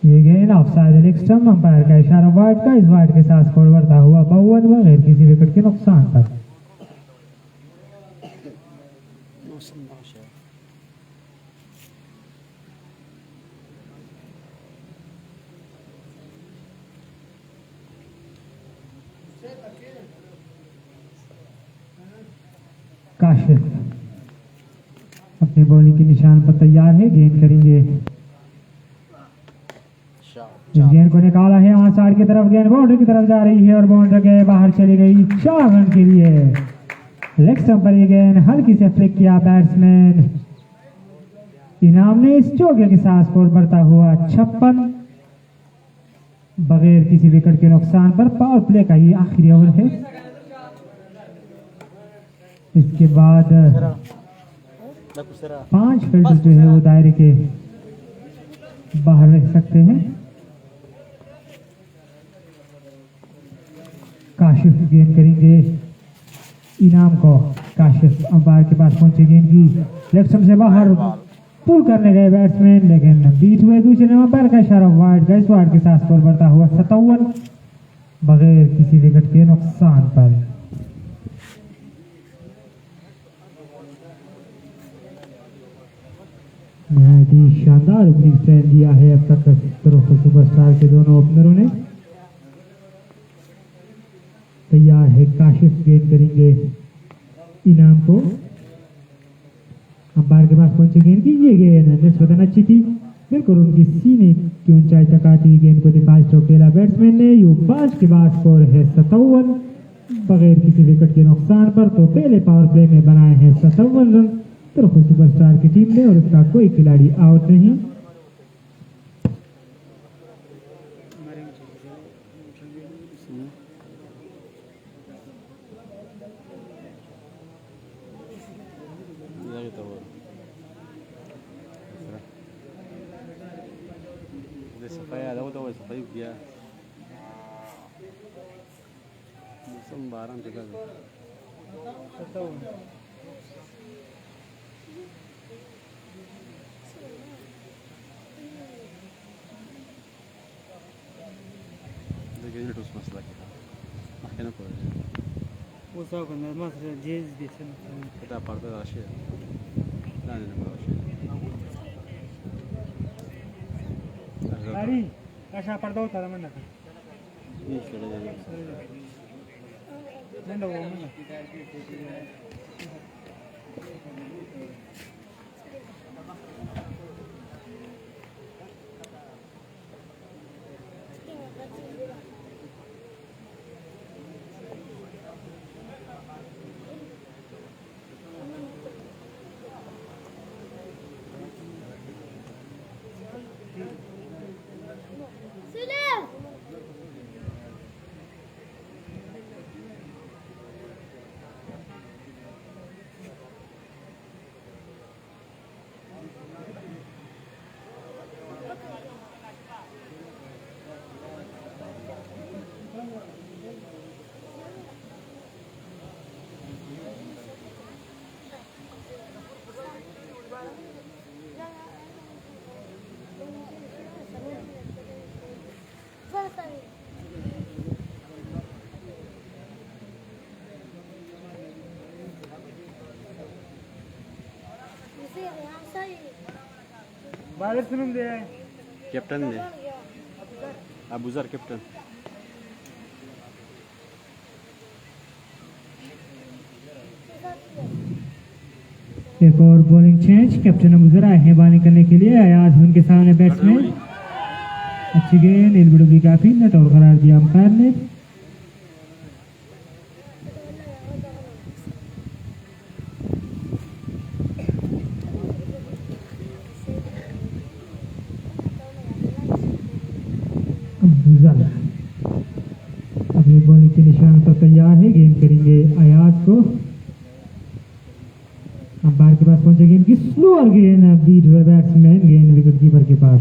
ये गेंद offside leg stump, umpire का इशारा वाइड का। इस वाइड के साथ स्कोर बढ़ता हुआ 52 बगैर किसी विकेट के नुकसान पर। काशिफ अपनी बॉलिंग के निशान पर तैयार है, गेंद करेंगे। इस गेंद को निकाला है ऑन साइड की तरफ, गेंद बाउंड्री की तरफ जा रही है और बाउंड्री के बाहर चली गई 4 रन के लिए। लेग स्टंप पर ये गेंद हल्की से फ्लिक किया बैट्समैन इनाम ने। इस चौके के साथ स्कोर बढ़ता हुआ 56 बगैर किसी विकेट के नुकसान पर। पावर प्ले का ये आखिरी ओवर है। इसके बाद 5 फील्डर जो है वो दायरे के बाहर रह सकते हैं। काशिफ गेंद करेंगे इनाम को। काशिफ अंपायर के पास पहुंचे, गेंद की लेग स्टंप से बाहर पुल करने गए बैट्समैन, लेकिन बीट हुए दूसरे नंबर अंपायर का इशारा वाइड का। इस वाइड के साथ स्कोर बढ़ता हुआ 57 बगैर किसी विकेट के नुकसान पर। बहुत ही शानदार ओपनिंग स्टैंड दिया है अब तक तरफ सुपरस्टार के दोनों ओपनरों ने। तैयार है काशिफ, गेंद करेंगे इनाम को। अंपायर के पास पहुंचे, गेंद की ये गेंद निस्बतन अच्छी थी, बिल्कुल उनकी सीने की ऊंचाई तक आती गेंद को दिफा खेला बैट्समैन ने। यू 5 के बाद स्कोर है 57 बगैर किसी विकेट के नुकसान पर। तो पहले पावर प्ले में बनाए हैं 57 रन तरफ सुपरस्टार की टीम ने और इसका कोई खिलाड़ी आउट नहीं। कैप्टन ने अबूजर कैप्टन एक और बॉलिंग चेंज, कैप्टन अबूजर आए हैं बॉलिंग करने के लिए। अयाज उनके सामने बैट्समैन। अच्छी गेंद एलबीडब्ल्यू काफी नेट आउट करार दिया अंपायर ने। अपनी बॉलिंग के निशान पर तैयार है, गेंद करेंगे अयाज को। अंपायर के पास पहुंचे, गेंद की स्लोअर गेंद बीट हुए बैट्समैन, गेंद विकेट कीपर के पास।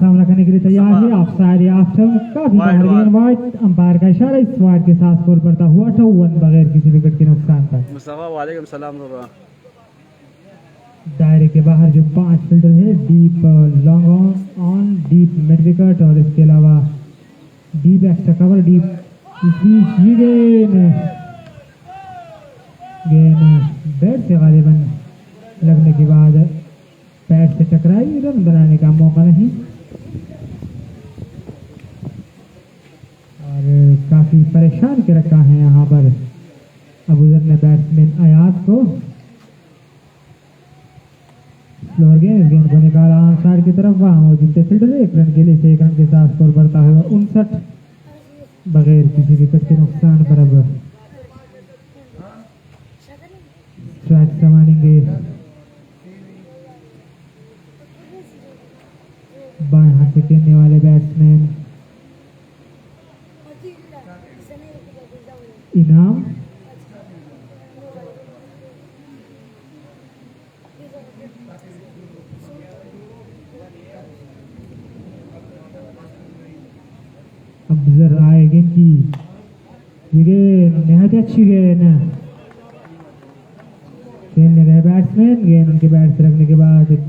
सामना करने के लिए तैयार है ऑफसाइड आफ्टर काफी बाहर गेंद वाइड अंपायर का इशारा इस वाइड के साथ स्कोर बढ़ता हुआ 58 बगैर किसी विकेट के नुकसान पर मुस्तफा वालेकुम सलाम नूरा दायरे के बाहर जो 5 फील्डर है deep long on deep mid wicket और इसके अलावा डीप एक्स्ट्रा कवर डीप ये गेंद बैट से गालिबन लगने के बाद पैर से टकराई रन बनाने का मौका नहीं और काफी परेशान के रखा है यहाँ पर अबूजर ने बैट्समैन अयाज को स्लोअर गेंद इस गेंद को निकाला साइड की तरफ वहां मौजूद थे फील्डर 1 रन के लिए 1 रन के साथ स्कोर बढ़ता हुआ 59 बगैर किसी विकेट के नुकसान पर अब स्ट्राइक संभालेंगे बाएं हाथ से खेलने वाले बैट्समैन इनाम अब्जर आए गेंद की ये गेंद नहायत अच्छी गेंद खेलने गए बैट्समैन गेंद उनके बैट से रखने के बाद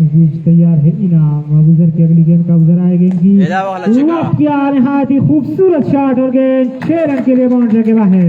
बीच तैयार है इनाम अबूजर की अगली गेंद का अबूजर आए गेंद की मेरा वाला चेका किया नहायत ही खूबसूरत शॉट और गेंद 6 रन के लिए बाउंड्री के बाहर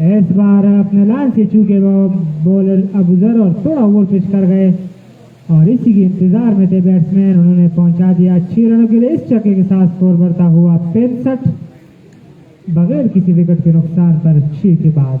इस बार अपने लाइन से चूके वो बॉलर अबूजर और थोड़ा ओवर पिच कर गए और इसी के इंतजार में थे बैट्समैन उन्होंने पहुंचा दिया 6 रनों के लिए इस छक्के के साथ स्कोर बढ़ता हुआ 65 बगैर किसी विकेट के नुकसान पर 6 के बाद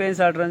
65 रन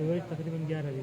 एवरेज तकरीबन 11 है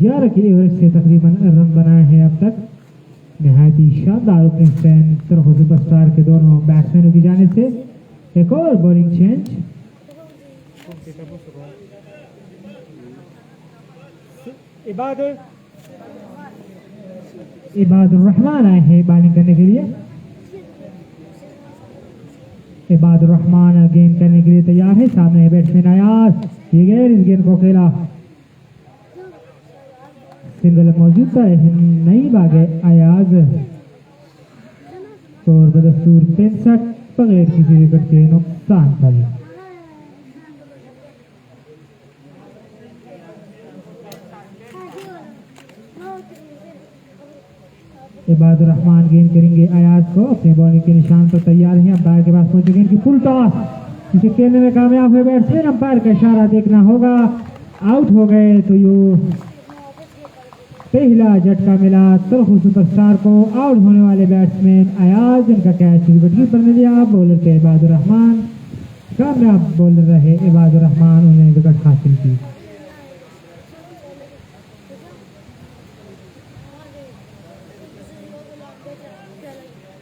11 की एवरेज से तकरीबन रन बनाए हैं अब तक नहायत ही शानदार ओपनिंग स्टैंड तरफ सुपरस्टार के दोनों बैट्समैनों की जानिब से एक और बॉलिंग चेंज इबादुर रहमान आए हैं बॉलिंग करने के लिए इबादुर रहमान गेंद करने के लिए तैयार है सामने है बैट्समैन अयाज ये गेंद इस गेंद को खेला सिंगल मौजूद है नहीं भागे अयाज और बदस्तूर 65 बगैर किसी विकेट के नुकसान पर इबादुर रहमान गेंद करेंगे अयाज को अपने बॉलिंग के निशान पर तैयार हैं अंपायर के पास पहुंचे गेंद की फुल टॉस इसे खेलने में कामयाब हुए बैट्समैन अंपायर का इशारा देखना होगा आउट हो गए तो यो पहला झटका मिला तरफ सुपरस्टार को आउट होने वाले बैट्समैन अयाज इनका कैच विकेट कीपर ने लिया बॉलर थे इबादुर रहमान कामयाब बॉलर रहे इबादुर रहमान उन्हें विकेट हासिल की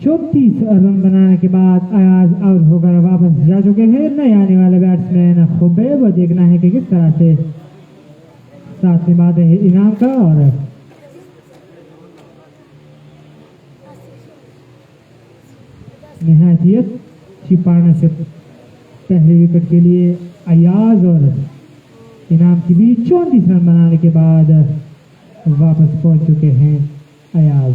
34 रन बनाने के बाद अयाज आउट होकर वापस जा चुके हैं नए आने वाले बैट्समैन खुबैब देखना है कि किस तरह से साथ में बात है इनाम का और निहायत छिपाने से पहले विकेट के लिए अयाज और इनाम के बीच 34 रन बनाने के बाद वापस पहुंच चुके हैं अयाज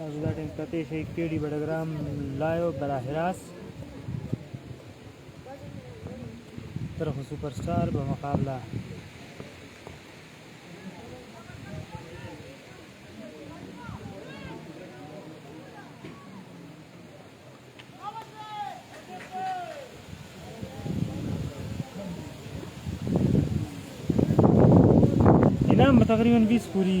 राजुदा टीम कते से केडी बड़ग्राम लायो बराह रास्त तरफ सुपरस्टार बमुकाबला इनाम तकरीबन 20 पूरी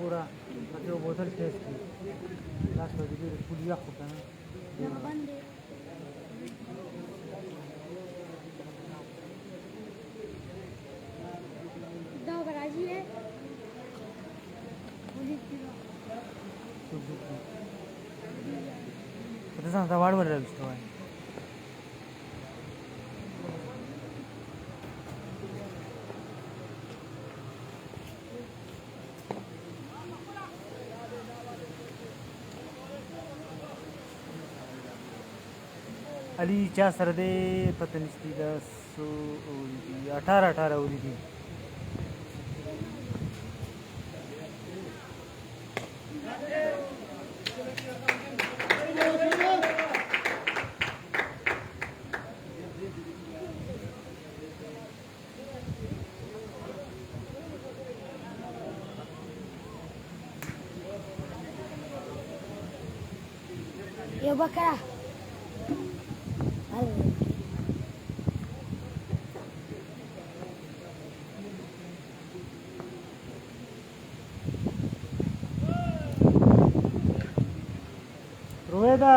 पूरा बोतल टेस्ट की लास्ट पुलिया होता है Itu वाढ वर दिसतो आहे अली चा सर दे पता नहीं 18 हो रही थी ये बकरा रोएदा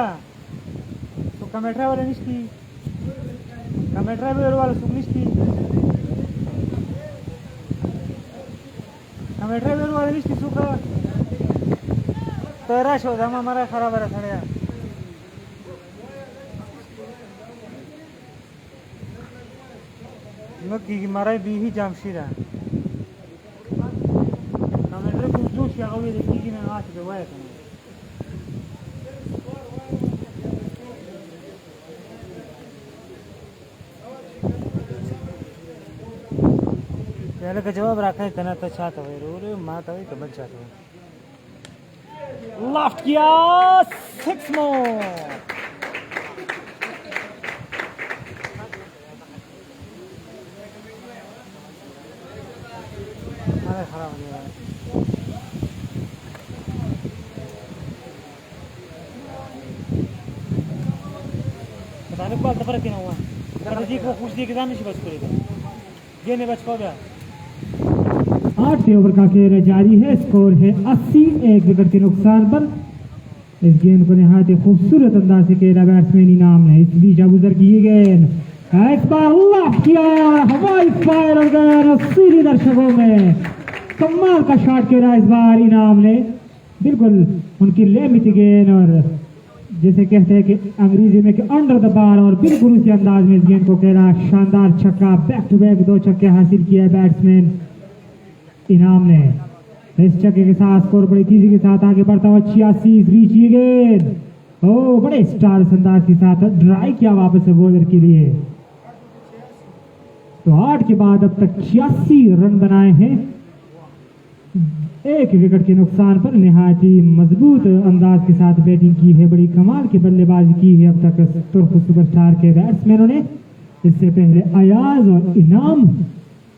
तो कमेट्रा वाला निष्ठी कमेट्रा वाला सुख निष्ठी कमेट्रा वाला निष्ठी सुख तेरा शोधा हमारा खराब रहा था नक्की की मारा भी ही जामशीरा कमेट्रा कुछ दूर से आगे देखी कि मैं आज दवाया था पहले का जवाब रखा है तना तो चाहता है रो माता है कबल चाहता है लेफ्ट किया 6 मोर अरे खराब हो गया बताने को बात फर्क क्या हुआ कर जी को कुछ दी के जाने से बच करेगा ये नहीं बच पाओगे 8 ओवर का खेल जारी है स्कोर है 80 एक विकेट के नुकसान पर इस गेंद को नहायत खूबसूरत अंदाज से खेला बैट्समैन इनाम ने इस बीच गुजर की गेंद एक बार लॉक किया हवाई फायर हो गया सीधी दर्शकों में कमाल का शॉट खेला इस बार इनाम ने बिल्कुल उनकी लेमित गेंद और जिसे कहते हैं कि अंग्रेजी में कि अंडर द बार, और बिल्कुल उसी अंदाज में इस गेंद को खेला। शानदार छक्का, बैक टू बैक 2 छक्के हासिल किया बैट्समैन इनाम ने। इस छक्के के साथ स्कोर बड़ी तेजी के साथ आगे बढ़ता हुआ 86 रीच ये गेंद, ओ बड़े स्टार अंदाज के साथ ड्राई किया वापस से बॉलर के लिए। तो 8 के बाद अब तक 86 रन बनाए हैं, 1 विकेट के नुकसान पर। निहायत ही मजबूत अंदाज के साथ बैटिंग की है, बड़ी कमाल की बल्लेबाजी की है अब तक तुर्क सुपरस्टार के बैट्समैनों ने। इससे पहले अयाज और इनाम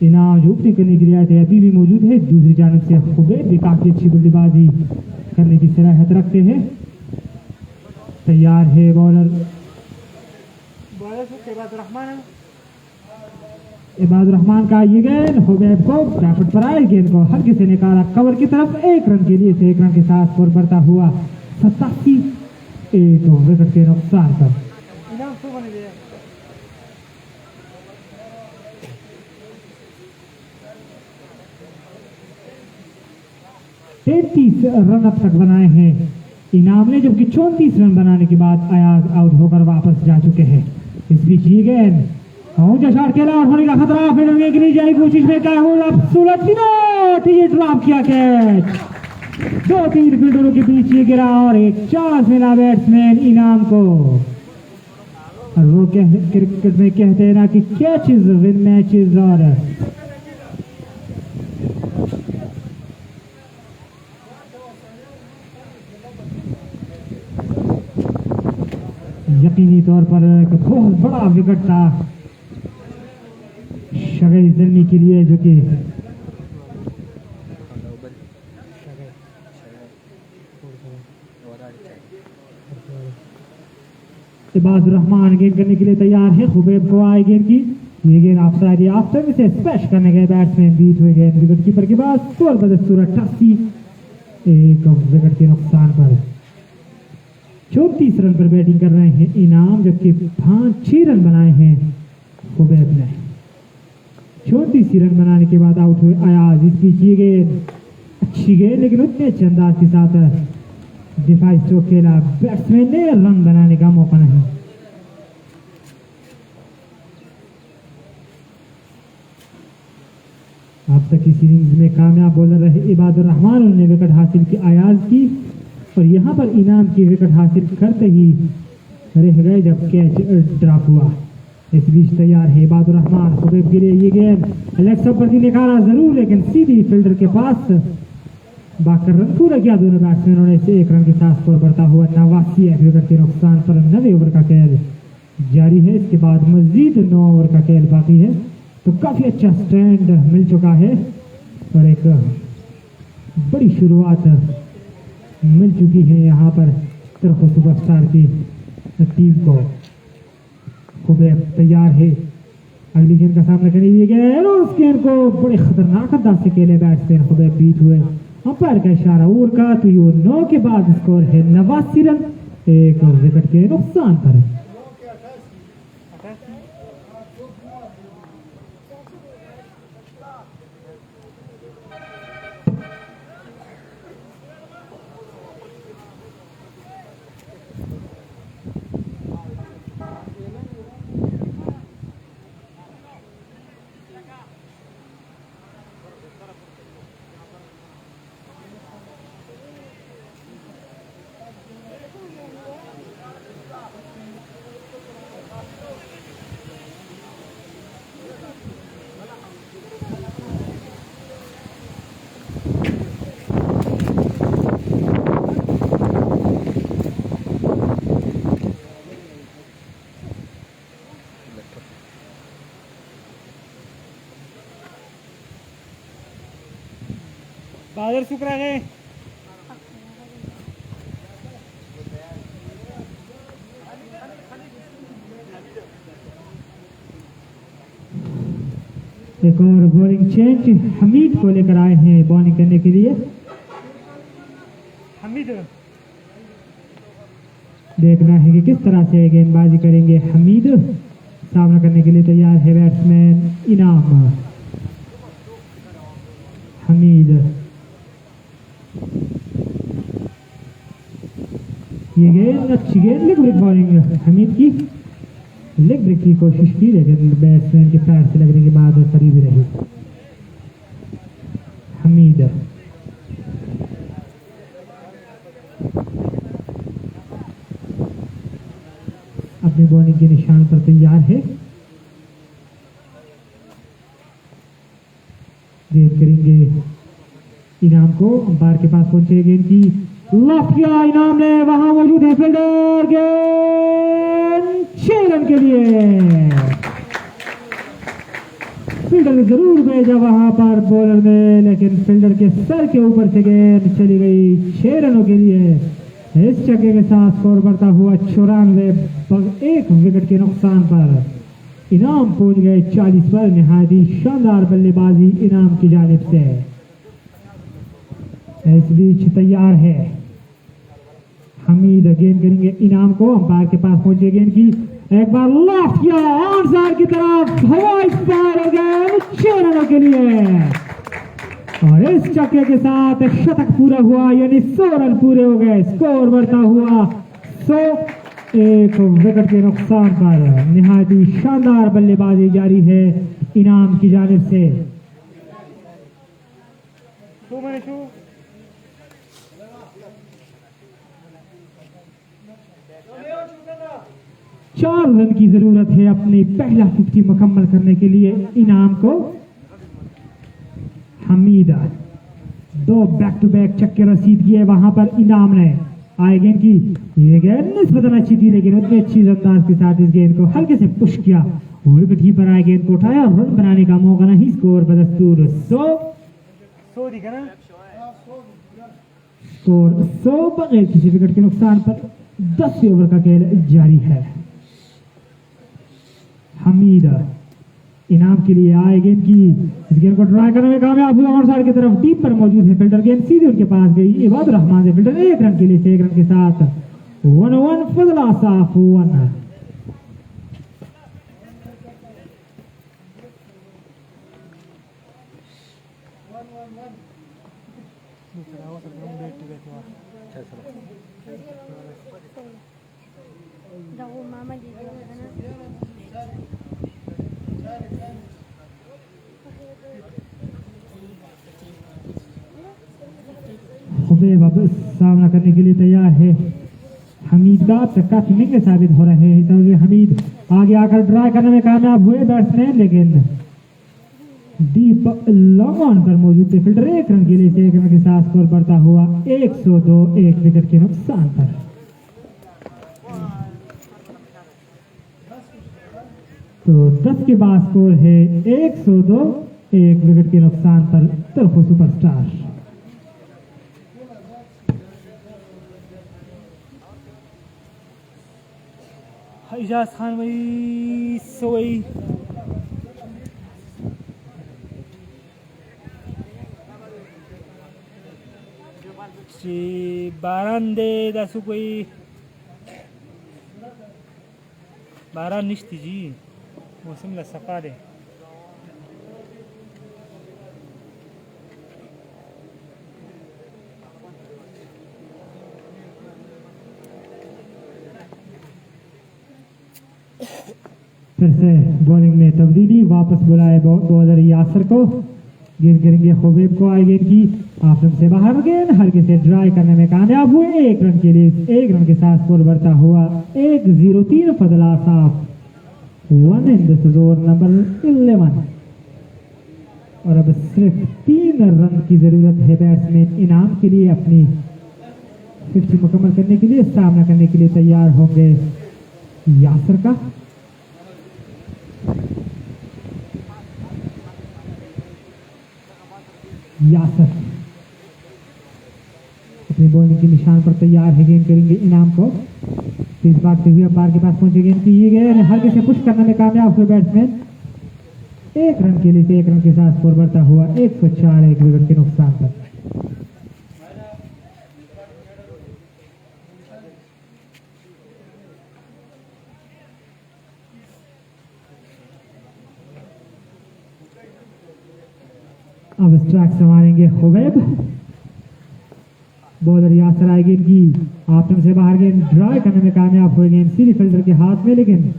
जो ओपनिंग करने के लिए आए थे अभी भी मौजूद है। दूसरी जानब से खुबैब भी काफी अच्छी बल्लेबाजी करने की सलाहियत रखते हैं। तैयार है बॉलर इबादुर रहमान का ये गेंद, खुबैब को बैकफुट पर आए, गेंद को हल्के से निकाला कवर की तरफ। 1 रन के लिए से 1 रन के साथ स्कोर बढ़ता हुआ 87, 1 विकेट के नुकसान पर। 33 रन अब तक बनाए हैं इनाम ने, जबकि 34 रन बनाने के बाद अयाज आउट होकर वापस जा चुके हैं। इस बीच ये गेंद ऊंचा शॉट खेला और होने का खतरा, फिर गिरी जाएगी कोशिश में क्या हुआ, ये ड्रॉप किया कैच। 2-3 फील्डरों के बीच ये गिरा और एक चांस मिला बैट्समैन इनाम को। और वो क्रिकेट में कहते हैं ना कि कैचेस विन मैचेस, और यकीनी तौर पर एक बहुत बड़ा विकेट था शगई जल्मी के लिए, जो कि इबादुर रहमान गेंद करने के लिए तैयार है। खुबैब को आए गेंद की, ये गेंद ऑफसाइड आफ्टर से स्पैश करने गए बैट्समैन, बीच हुए गेंद विकेट कीपर के बाद। स्कोर बदस्तूर 88, 1 विकेट के नुकसान पर। 34 रन पर बैटिंग कर रहे हैं इनाम, जबकि 6 रन बनाए हैं खुबैब ने। 34 रन बनाने के बाद आउट हुए अयाज। इस बीच ये गेंद अच्छी गेंद, लेकिन उतने अच्छे अंदाज के साथ दिफाई स्ट्रोक खेला बैट्समैन ने, रन बनाने का मौका नहीं। अब तक इस इनिंग्स में कामयाब बॉलर रहे इबादुर रहमान, उन्होंने विकेट हासिल की अयाज की, और यहाँ पर इनाम की विकेट हासिल करते ही रह गए जब कैच ड्रॉप हुआ। इस बीच तैयार है इबादुर रहमान, खुबैब के लिए ये गेंद लेग स्टंप पर निकाला जरूर, लेकिन सीधी फील्डर के पास बाकर रन पूरा किया दोनों बैट्समैनों ने। 1 रन के साथ स्कोर बढ़ता हुआ 89, विकेट के नुकसान पर। 9 ओवर का खेल जारी है, इसके बाद मजीद 9 ओवर का खेल बाकी है। तो काफी अच्छा स्टैंड मिल चुका है और एक बड़ी शुरुआत मिल चुकी है यहाँ पर तुर्क सुपरस्टार की टीम को। खुबैब तैयार है अगली गेंद का सामना करने लिए गए, और उस गेंद को बड़े खतरनाक अंदाज से खेले बैट्समैन खुबैब, बीट हुए अंपायर का इशारा ओवर का। तो ये 9 के बाद स्कोर है 89 रन, 1 विकेट के नुकसान पर। बादल सुकरा गए। एक और बॉलिंग चेंज, हमीद को लेकर आए हैं बॉलिंग करने के लिए। हमीद देखना है कि किस तरह से गेंदबाजी करेंगे हमीद। सामना करने के लिए तैयार है बैट्समैन इनाम। हमीद ये गेंद बहुत अच्छी गेंद, लेग ब्रेक बॉलिंग हमीद की, लेग ब्रेक की कोशिश की लेकिन बैट्समैन के पैर से लगने के बाद करीब रही हमीद। अपनी बॉलिंग के निशान पर तैयार है, गेंद करेंगे इनाम को, अंपायर के पास पहुंचे, गेंद की लॉफ्ट किया इनाम ने, वहां मौजूद है फील्डर, गेंद 6 रन के लिए। फील्डर ने जरूर भेजा वहां पर बॉलर ने, लेकिन फील्डर के सर के ऊपर से गेंद चली गई 6 रनों के लिए। इस छक्के के साथ स्कोर बढ़ता हुआ 94, 1 विकेट के नुकसान पर इनाम पहुंच गए 40 पर। निहायत ही शानदार बल्लेबाजी इनाम की जानिब से। इस बीच तैयार है हमीद, गेंद करेंगे इनाम को, अंपायर के पास पहुंचे, गेंद की एक बार लॉफ्ट किया ऑन साइड की तरफ, हवाई फायर हो गया 6 रनों के लिए। और इस छक्के के साथ शतक पूरा हुआ, यानी 100 रन पूरे हो गए। स्कोर बढ़ता हुआ 100, 1 विकेट के नुकसान पर। निहायत ही शानदार बल्लेबाजी जारी है इनाम की जानिब से। 4 रन की जरूरत है अपनी पहला 50 मुकम्मल करने के लिए इनाम को। हमीदा 2 बैक टू बैक छक्के रसीद किए वहां पर इनाम ने। आए गेंद की, ये गेंद निस्बतन अच्छी थी लेकिन उतनी अच्छी रफ्तार के साथ इस गेंद को हल्के से पुश किया, विकेट कीपर आए गेंद को उठाया, रन बनाने का मौका नहीं। स्कोर बदस्तूर 100 दिखा ना, स्कोर 100 बगैर किसी विकेट के नुकसान पर 10 ओवर का खेल जारी है। हमीद इनाम के लिए आए, गेंद की, इस गेंद को ट्राई करने में कामयाब हुआ, और साइड की तरफ डीप पर मौजूद है फील्डर, गेंद सीधे उनके पास गई। इबादुर रहमान से फील्डर 1 रन के लिए से 1 रन के साथ 1-1 फजला साफ 1। मामा जी खुबैब अब सामना करने के लिए तैयार है हमीद का। काफी महंगे साबित हो रहे हैं, तो हमीद आगे आकर ड्राई करने में कामयाब हुए बैट्समैन, लेकिन डीप लॉन्ग ऑन पर मौजूद थे फील्डर। 1 रन के लिए से 1 रन के साथ स्कोर बढ़ता हुआ 102, 1 विकेट के नुकसान पर। तो 10 के बाद स्कोर है 102, 1 विकेट के नुकसान पर तरफो सुपरस्टार। इजाज खान भाई सोई बारांदे दासु कोई 12 निश्ती जी मौसम ला सफा दे। फिर से बॉलिंग में तब्दीली, वापस बुलाए बॉलर यासर को, गेंद करेंगे खुबैब को। आए गेंद की ऑफ से बाहर, गेंद हल्के से ड्राई करने में कामयाब हुए। 1 रन के लिए 1 रन के साथ स्कोर बढ़ता हुआ 1-0-3 फजला साफ 1 in this is over number 11। और अब सिर्फ 3 रन की जरूरत है बैट्समैन इनाम के लिए अपनी 50 मुकम्मल करने के लिए। सामना करने के लिए तैयार होंगे यासर का। यासर अपनी बॉलिंग के निशान पर तैयार है, गेंद करेंगे इनाम को। तेज भागते हुए अंपायर के पास पहुंचे, गेंद की गए, हल्के से पुश करने में कामयाब हुए बैट्समैन। 1 रन के लिए से 1 रन के साथ स्कोर बढ़ता हुआ 104, 1 विकेट के नुकसान पर। अब स्ट्राइक संभालेंगे खुबैब। बॉलर यासर आए गेंद की ऑप्शन से बाहर गेंद ड्राई करने में कामयाब हुए गेंद सीधी फील्डर के हाथ में, लेकिन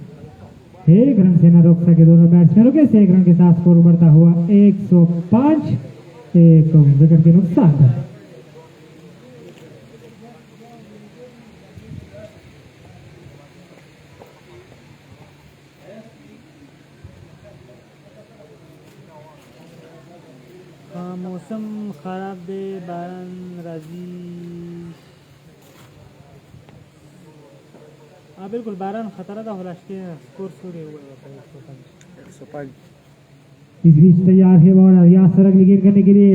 एक रन से न रोक सके दोनों बैट्समैनों के। एक रन के साथ स्कोर बढ़ता हुआ 105, एक विकेट के नुकसान पर। मौसम खराब दे बारन राजी बिल्कुल बारन खतरा था होला के स्कोर सूर्य हुआ 105। इस बीच तैयार है बॉलर यासर अगली गेंद करने के लिए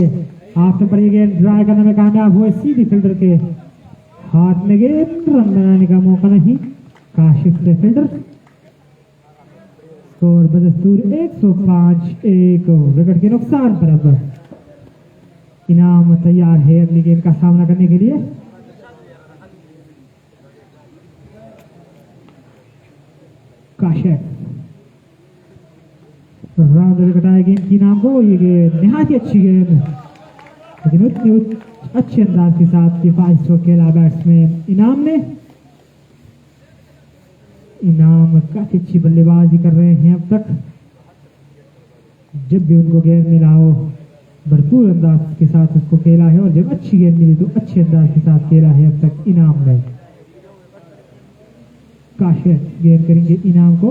ऑप्शन पर ये गेंद ड्राई करने में कामयाब हुए सीधी फील्डर के हाथ में गेंद, रन बनाने का मौका नहीं काशिफ से फील्डर। स्कोर बदस्तूर 105, एक विकेट के नुकसान पर। अब इनाम तैयार है अगली गेंद का सामना करने के लिए। काशिफ राउंड विकेट आए गेंद की नाम को, ये गेंद निहायत ही अच्छी गेंद, लेकिन उतने अच्छे अंदाज के साथ किफायत को खेला बैट्समैन इनाम ने। इनाम काफी अच्छी बल्लेबाजी कर रहे हैं अब तक, जब भी उनको गेंद मिला हो भरपूर अंदाज के साथ उसको खेला है, और जब अच्छी गेंद मिली तो अच्छे अंदाज के साथ खेला है अब तक इनाम ने। काशिफ गेंद करेंगे इनाम को,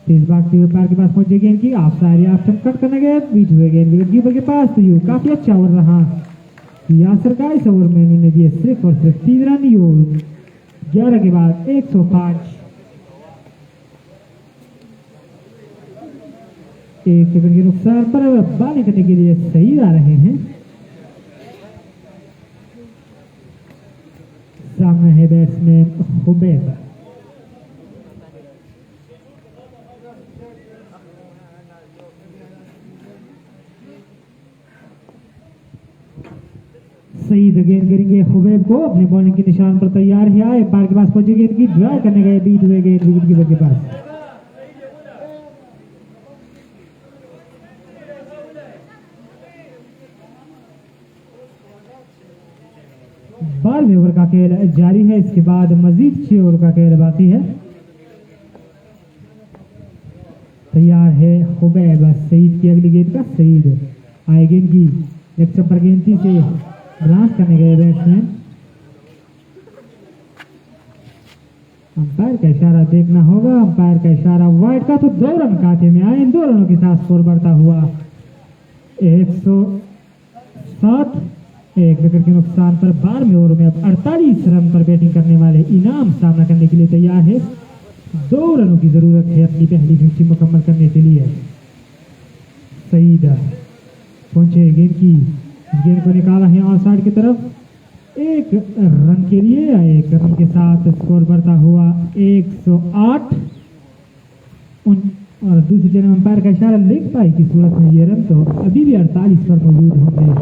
तेज भागते हुए पैर के पास पहुंचे गेंद की आप सारे ऑप्शन कट करने गए, बीच हुए गेंद विकेट कीपर के पास। तो यू काफी अच्छा ओवर रहा यासर का, इस ओवर में उन्होंने दिए सिर्फ और सिर्फ 3 रन। यू 11 के बाद 105, एक विकेट के नुकसान पर। बॉलिंग करने के लिए सही आ रहे हैं, सामने है बैट्समैन हुबैब। सईद गेंद करेंगे हुबैब को, अपने बॉलिंग के निशान पर तैयार है। आए बार के पास पहुंचे गेंद की ड्राई करने गए, बीच हुए गेंद विकेट कीपर के पास। बारहवें ओवर का खेल जारी है, इसके बाद मजीद 6 ओवर का खेल बाकी है। तैयार है हुबैब, सईद की अगली गेंद का। सईद आए गेंद की लेग स्टंप पर गेंद से ब्लास्ट करने गए बैट्समैन। अंपायर का इशारा देखना होगा, अंपायर का इशारा वाइड का, तो 2 रन खाते में आए। इन 2 रनों के साथ स्कोर बढ़ता हुआ 107, एक विकेट के नुकसान पर। 12वें ओवर में अब 48 रन पर बैटिंग करने वाले इनाम सामना करने के लिए तैयार है। 2 रनों की जरूरत है अपनी पहली 50 मुकम्मल करने के लिए। सईद पहुंचे गेंद की, गेंद को निकाला है ऑन साइड की तरफ, 1 रन के लिए। 1 रन के साथ स्कोर बढ़ता हुआ 108, और दूसरी तरफ अंपायर का इशारा लेग पाई की सूरत में ये रन तो अभी भी 48 पर मौजूद होंगे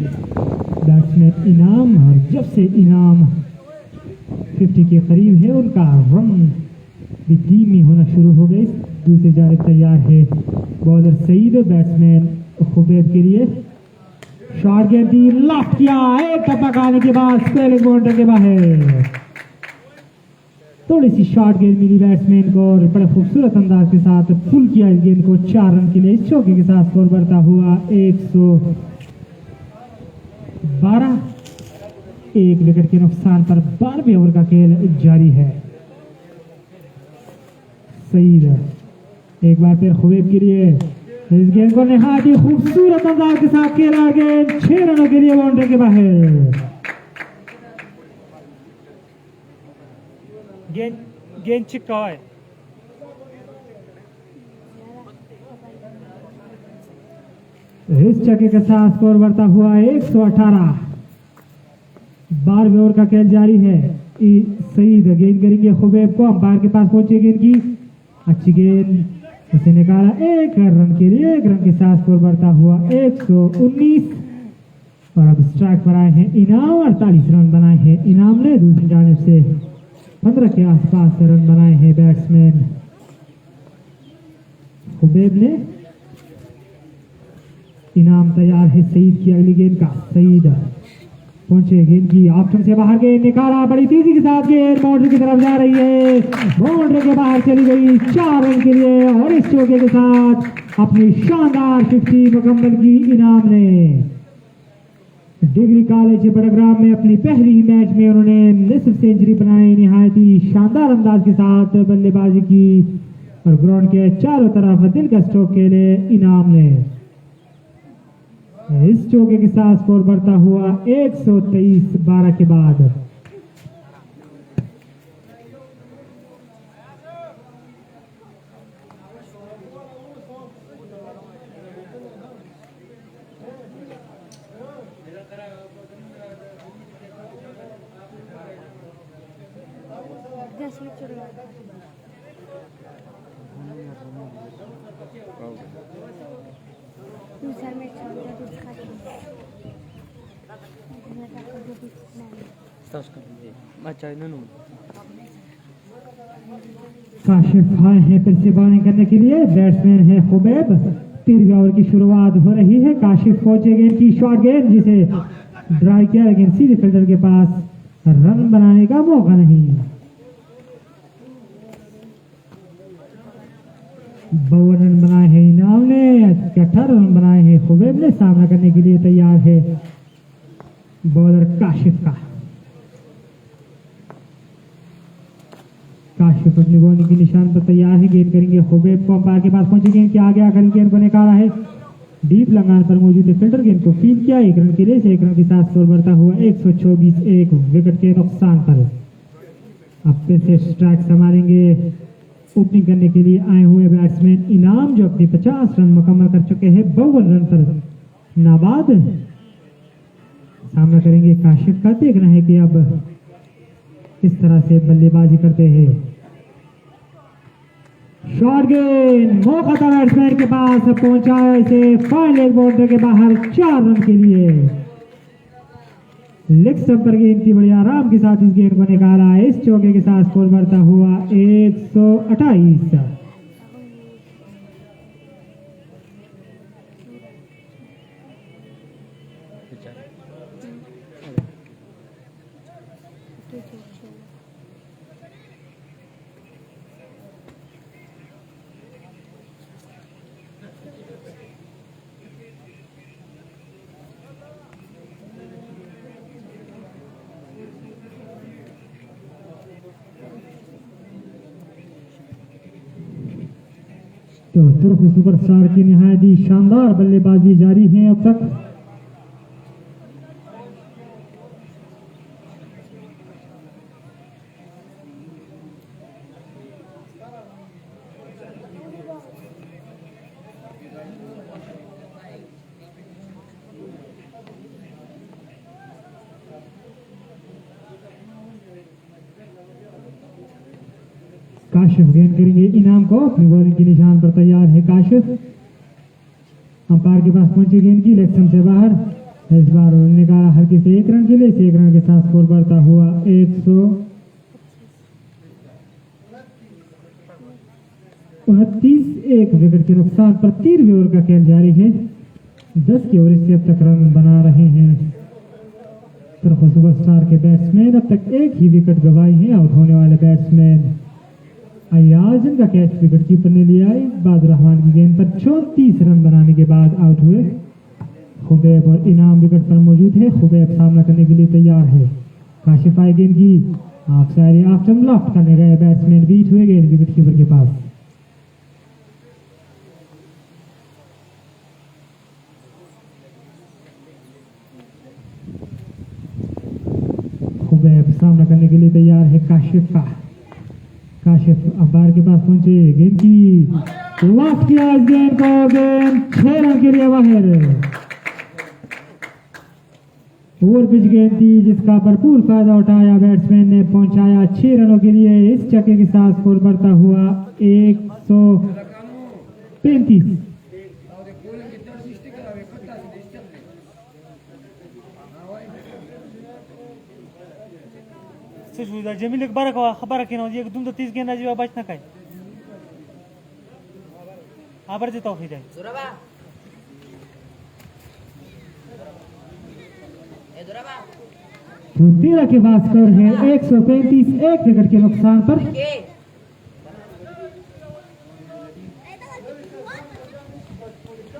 बैट्समैन इनाम। और जब से इनाम 50 के करीब है, उनका रन भी धीमी होना शुरू हो गई। दूसरी जानिब तैयार है बॉलर सईद, बैट्समैन हुबैब के लिए। शॉट गेंद दी, लॉक किया, एक टप्पा खाने के बाद स्पेलिंग बाउंड्री के बाहर। थोड़ी सी शॉर्ट गेंद मिली बैट्समैन को, और बड़े खूबसूरत अंदाज के साथ फुल किया इस गेंद को 4 रन के लिए। इस चौके के साथ स्कोर बढ़ता हुआ 112, एक विकेट के नुकसान पर। 12वें ओवर का खेल जारी है। सईद एक बार फिर हुबैब के लिए, इस गेंद को निहायत ही खूबसूरत अंदाज के साथ खेला, गेंद 6 रनों के लिए बाउंड्री के बाहर। गेंद चिक्का है। इस चक्के के साथ स्कोर बढ़ता हुआ 118। 12वें ओवर का खेल जारी है। सईद गेंद करेंगे हुबैब को, अंपायर के पास पहुंचे गेंद की, अच्छी गेंद, इसे निकाला 1 रन के लिए। 1 रन के साथ स्कोर बढ़ता हुआ 119, और अब स्ट्राइक पर आए हैं इनाम। 48 रन बनाए हैं इनाम ने। दूसरी जानिब से 15 के आसपास रन बनाए हैं बैट्समैन हुबैब ने। इनाम तैयार है सईद की अगली गेंद का। सईद पहुंचे गेंद की ऑप्शन से बाहर गेंद निकाला, बड़ी तेजी के साथ गेंद बाउंड्री की तरफ जा रही है, बाउंड्री के बाहर चली गई 4 रन के लिए और इस चौके के साथ अपनी शानदार 50 मुकम्मल की इनाम ने। डिग्री कॉलेज बड़ग्राम में अपनी पहली मैच में उन्होंने निसफ सेंचुरी बनाई, निहायत ही शानदार अंदाज के साथ बल्लेबाजी की और ग्राउंड के चारों तरफ दिलकश के लिए इनाम ने। इस चौके के साथ स्कोर बढ़ता हुआ 123-12 के बाद। काशिफ आए हैं फिर से बॉलिंग करने के लिए, बैट्समैन है खुबैब। 13वें ओवर की शुरुआत हो रही है, काशिफ पहुंचे गेंद की शॉर्ट गेंद जिसे ड्राइव किया लेकिन सीधे फील्डर के पास रन बनाने का मौका नहीं। 52 रन बनाए हैं इनाम ने, 18 रन बनाए हैं खुबैब ने। सामना करने के लिए तैयार है बॉलर काशिफ का। काशिफ अपनी बॉलिंग के निशान पर तैयार है, गेंद करेंगे खुबैब को, अंपायर के पास पहुंचे गेंद के आगे आकर गेंद को निकाला है, डीप लंगान पर मौजूद है फील्डर, गेंद को फील्ड किया 1 रन के लिए, 1 रन के साथ स्कोर बढ़ता हुआ 124 1 विकेट के नुकसान पर। अब फिर से स्ट्राइक संभालेंगे ओपनिंग करने के लिए आए हुए बैट्समैन इनाम, जो अपनी 50 रन मुकम्मल कर चुके हैं, 52 रन पर नाबाद। सामना करेंगे काशिफ का, देखना है कि अब किस तरह से बल्लेबाजी करते हैं। शॉर्ट गेंद मौका था बैट्समैन के पास, पहुंचाया इसे फाइन लेग बाउंड्री के बाहर 4 रन के लिए। लेग स्टंप पर गेंद की बड़ी आराम के साथ इस गेंद को निकाला, इस चौके के साथ स्कोर बढ़ता हुआ 128। तो तुर्क सुपरस्टार की निहायत ही शानदार बल्लेबाजी जारी है अब तक। काशिफ गेंद करेंगे इनाम को, अपनी बॉलिंग के निशान पर तैयार है काशिफ। अंपायर के पास पहुंची गेंद की, लेग स्टंप से बाहर, इस बार उन्होंने निकाला हल्के से 1 रन के लिए, 1 रन के साथ स्कोर बढ़ता हुआ 129 1 विकेट के नुकसान पर। 13वें ओवर का खेल जारी है, 10 के ओवर से अब तक रन बना रहे हैं तुर्क सुपरस्टार के बैट्समैन। अब तक 1 ही विकेट गंवाई है। आउट होने वाले बैट्समैन अयाज, जिनका कैच विकेट कीपर ने लिया, इबादुर रहमान की गेंद पर 34 रन बनाने के बाद आउट हुए। खुबैब और इनाम विकेट पर मौजूद है, खुबैब सामना करने के लिए तैयार है। काशिफ आए गेंद की of side, off stump loft करने गए बैट्समैन, बीट हुए गेंद विकेट कीपर के पास। खुबैब सामना करने के लिए तैयार है काशिफ का। काशिफ अंपायर के पास पहुंचे, गेंद की लॉफ्ट किया इस गेंद को, गेंद 6 रन के लिए बाहर। ओवर पिच गेंद थी जिसका भरपूर फायदा उठाया बैट्समैन ने, पहुंचाया 6 रनों के लिए। इस छक्के के साथ स्कोर बढ़ता हुआ 135। जमील खबर की एक 2-30 गेंदा जीवा बचना काय आबर देता हो जाए Duraba. तो 13 के बाद स्कोर है 135 एक विकेट के नुकसान पर।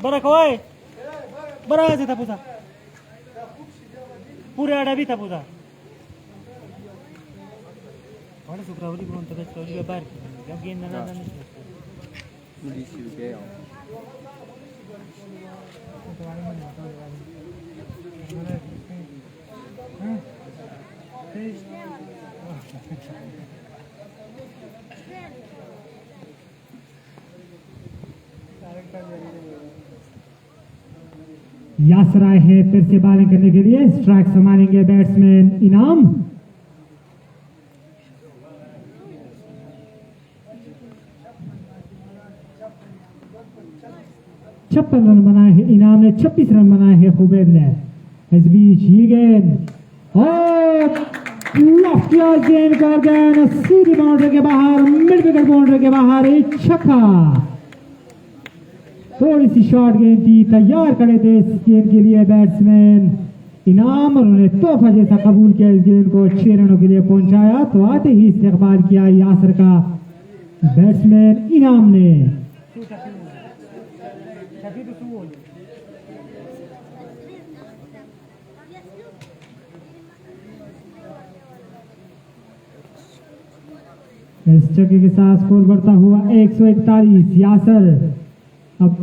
बरा कवाय बरा से था पूरा पूरे आड़ा भी था पूरा वाला सुक्रावली कौन था सुक्रावली के बाहर जब गेंद ना ना यासर आए हैं फिर से बॉलिंग करने के लिए। स्ट्राइक संभालेंगे बैट्समैन इनाम। छप्पन रन बनाए हैं इनाम ने, 26 रन बनाए हैं हुबैब ने। इस बीच ये गेंद और लॉफ्ट किया गेंद को, गेंद सीधी बाउंड्री के बाहर, मिड विकेट बाउंड्री के बाहर, एक छक्का। थोड़ी सी शॉर्ट गेंद थी, तैयार खड़े थे इस गेंद के लिए बैट्समैन इनाम और उन्हें तोहफा जैसा कबूल किया। इस गेंद को 6 रनों के लिए पहुंचाया तो आते ही इस्तेकबाल किया यासर का बैट्समैन इनाम ने। इस छक्के के साथ स्कोर बढ़ता हुआ 141। यासर अब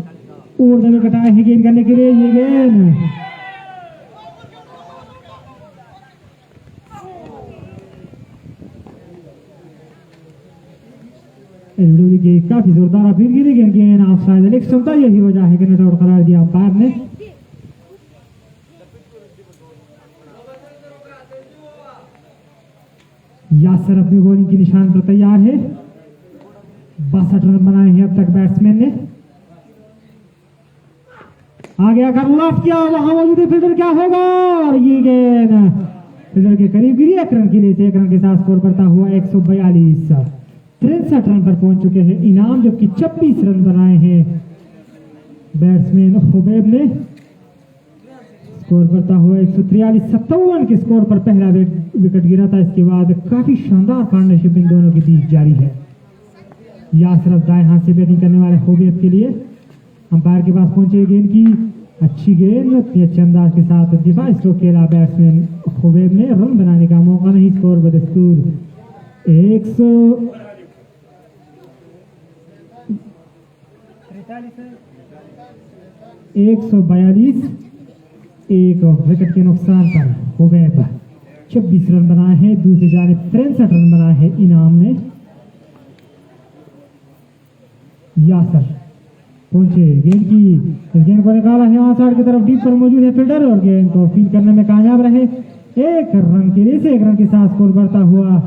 और जगह कटाए हैं गेंद करने के लिए। ये गेंद की काफी जोरदार अपील गिरी गेंद ऑफ साइड, लेग क्षमता यही वजह है कि नेट आउट करार दिया अंपायर ने। यासर अपनी बॉलिंग की निशान पर तैयार है। 62 रन बनाए हैं अब तक बैट्समैन ने। आगे आकर लॉफ्ट किया, वहां मौजूद फील्डर क्या होगा, और ये गेंद फील्डर के करीब गिरी। 1 रन के लिए 1 रन के साथ स्कोर बढ़ता हुआ 142। 63 रन पर पहुंच चुके हैं इनाम, जबकि 26 रन बनाए हैं बैट्समैन हुबैब ने। स्कोर बढ़ता हुआ 143। 57 के स्कोर पर पहला विकेट गिरा था। इसके बाद काफी शानदार पार्टनरशिप इन दोनों के बीच जारी है। यासर दाएं हाथ से बैटिंग करने वाले हुबैब के लिए अंपायर के पास पहुंचे गेंद की अच्छी गेंद, अच्छे अंदाज के साथ दिफा स्ट्रोक खेला बैट्समैन हुबैब ने। रन बनाने का मौका नहीं। स्कोर बदस्तूर 142। एक विकेट के नुकसान पर हुबैब 26 रन बनाए हैं। दूसरी जानिब 63 रन बनाए हैं इनाम ने। यासर पहुंचे गेंद की, इस गेंद को निकाला है वहां साइड की तरफ, डीप पर मौजूद है फील्डर और गेंद को फील्ड करने में कामयाब रहे। 1 रन के लिए 1 रन के साथ स्कोर बढ़ता हुआ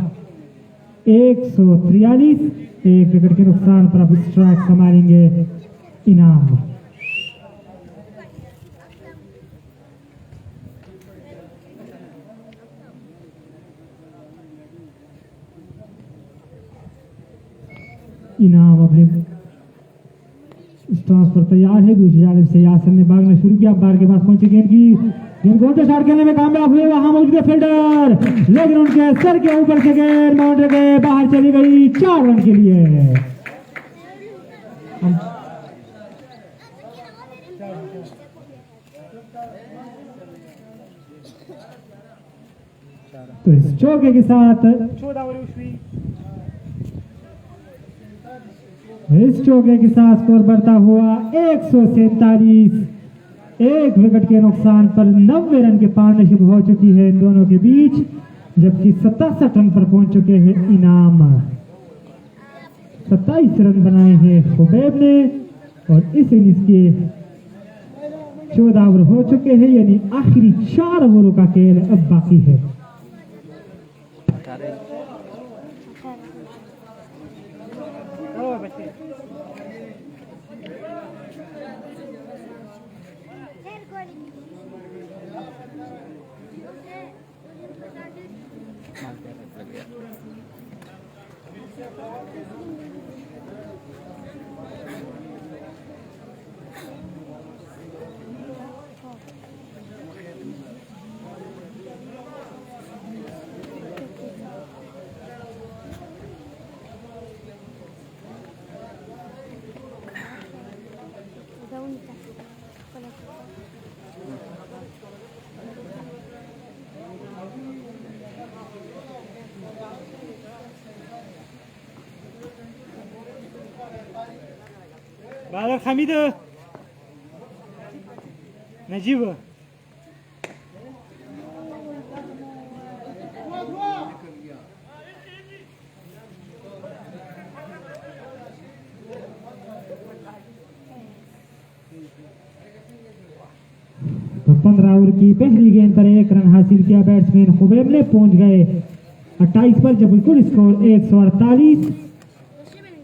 143। एक विकेट के नुकसान पर अब स्ट्राइक संभालेंगे इनाम। इनाम अपने स्टॉन्स पर तैयार है। दूसरी जानिब से यासर ने भागना शुरू किया। अंपायर के पास पहुंची गेंद की, गेंद को शॉट खेलने में कामयाब हुए। वहां मौजूद फील्डर, लेकिन उनके सर के ऊपर से गेंद बाउंड्री के बाहर चली गई। 4 रन के लिए तो इस चौके के साथ इस चौके के साथ स्कोर बढ़ता हुआ 147। एक विकेट के नुकसान पर 90 रन की पार्टनरशिप हो चुकी है इन दोनों के बीच, जबकि 67 रन पर पहुंच चुके हैं इनाम। 27 रन बनाए हैं हुबैब ने और इस इनिंग्स के 14 ओवर हो चुके हैं, यानी आखिरी 4 ओवरों का खेल अब बाकी है। बालक हमीद नजीब तो 15 ओवर की पहली गेंद पर 1 रन हासिल किया बैट्समैन खुबैब ने, पहुंच गए 28 पर जब कुल स्कोर 148।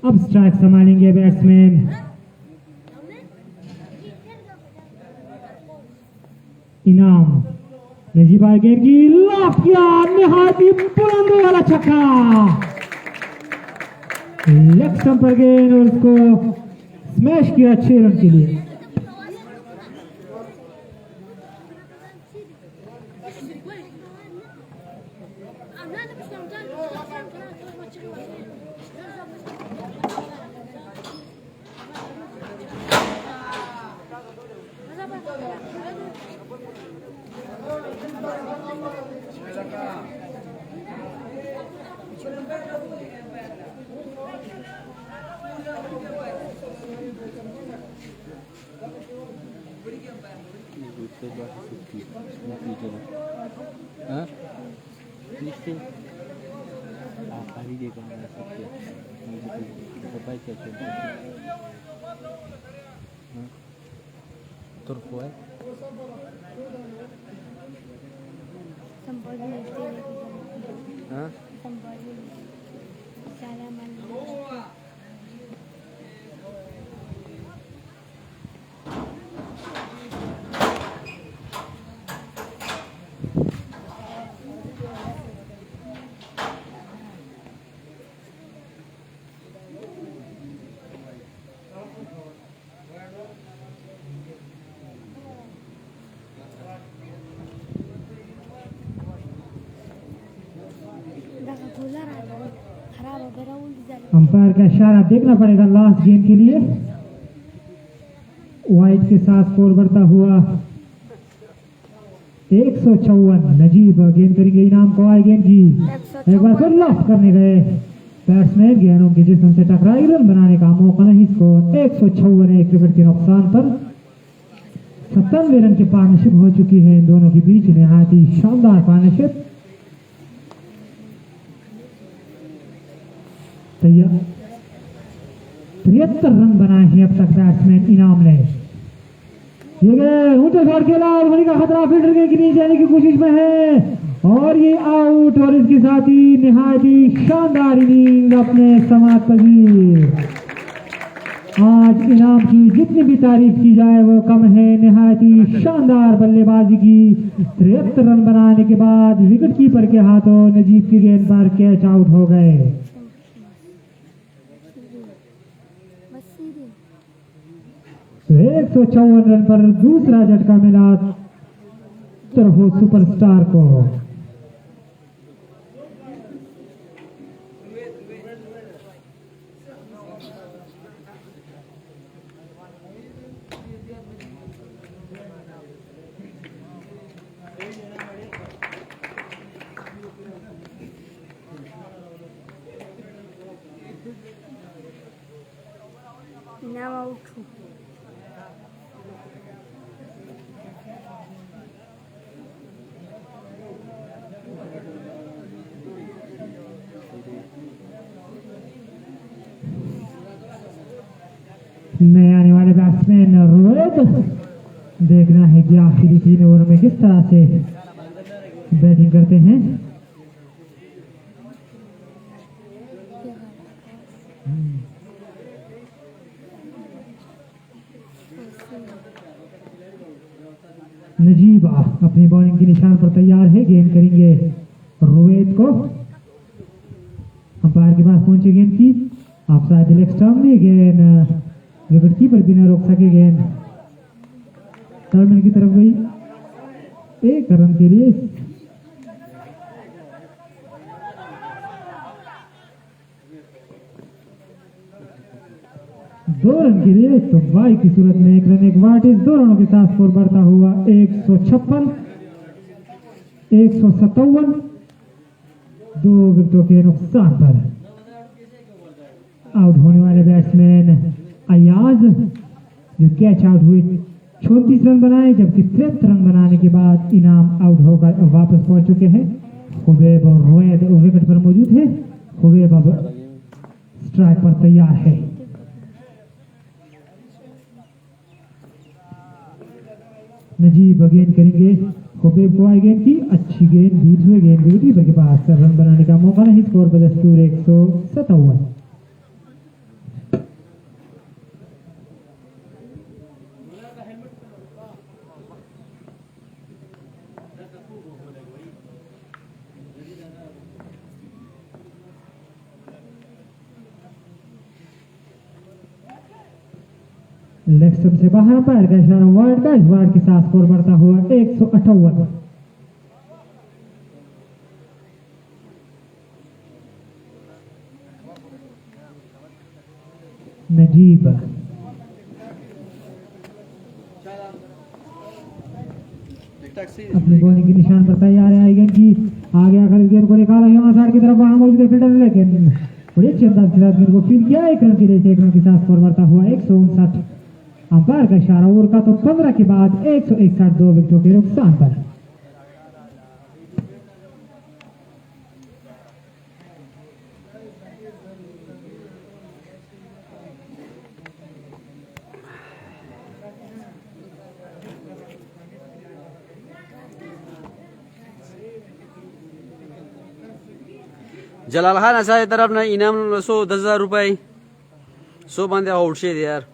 अब स्ट्राइक संभालेंगे बैट्समैन। इनाम नजीब गेंद की लॉक किया, निहायत ही बुलंद वाला छक्का, लेग स्टंप पर गेंद और उसको स्मैश किया 6 रन के लिए। अंपायर का इशारा देखना पड़ेगा लास्ट गेंद के लिए। वाइड के साथ स्कोर बढ़ता हुआ 154। नजीब गेंद करेंगे इनाम को, आए गेंद की एक बार फिर लॉफ्ट करने गए बैट्समैन, गेंद उनके जिस्म से टकराई, रन बनाने का मौका नहीं। स्कोर 154 है। विकेट के नुकसान पर 97 रन की पार्टनरशिप हो चुकी है इन दोनों के बीच, निहायत ही शानदार पार्टनरशिप। तैयार 73 रन बनाए हैं अब तक बैट्समैन इनाम ने। ये गए ऊंचे शॉट खेला और होने का खतरा, फील्डर के गिरी जाने की कोशिश में है और ये आउट, और इसके साथ ही निहायत ही शानदार इनिंग अपने समाज पजीर। आज इनाम की जितनी भी तारीफ की जाए वो कम है। निहायत ही शानदार बल्लेबाजी की, 73 रन बनाने के बाद विकेट कीपर के हाथों नजीब की गेंद पर कैच आउट हो गए। 154 रन पर दूसरा झटका मिला तरहो सुपरस्टार को। Now out. नए आने वाले बैट्समैन रोहित, देखना है कि आखिरी 3 ओवर में किस तरह से बैटिंग करते हैं। नजीब अपनी बॉलिंग के निशान पर तैयार है, गेंद करेंगे रोहित को। अंपायर के पास पहुंची गेंद की, आप शायद लेग स्टंप में गेंद विकेट कीपर भी न रोक सके, गेंद टर्मिनल की तरफ गई 1 रन के लिए। 2 रन के लिए, तो बाई की सूरत में 1 रन 1 वाटिस, 2 रनों के साथ स्कोर बढ़ता हुआ 156, 157, 2 विकेटों के नुकसान पर। आउट होने वाले बैट्समैन अयाज जो कैच आउट हुए 34 रन बनाए, जबकि 73 रन बनाने के बाद इनाम आउट होकर वापस पहुंच चुके हैं। खुबैब और रोएद विकेट पर मौजूद है। खुबैब अब स्ट्राइक पर तैयार है। नजीब गेंद करेंगे, खुबैब को आई गेंद की अच्छी गेंद, बीच हुए गेंद विकेटकीपर के पास, रन बनाने का मौका नहीं। स्कोर पर दस्तूर 157। लेग स्टंप से बाहर अंपायर का इशारा वाइड का, इस वाइड के साथ स्कोर बढ़ता हुआ 158। नजीब अपनी बॉलिंग के निशान पर तैयार है। गेंद की आगे आकर गेंद को निकाला यहाँ साइड की तरफ, वहां मौजूद है फील्डर, लेकिन बड़ी अच्छी अंदाज के साथ गेंद को फील्ड किया। 1 रन के लिए 1 रन के साथ स्कोर बढ़ता हुआ 159। अंपायर का इशारा ओवर का, तो 15 के बाद 161, 2 विकेटों के नुकसान पर। जलाल खान असा तरफ ना इनाम 10,000 रुपये 100 बंदे आउट से यार।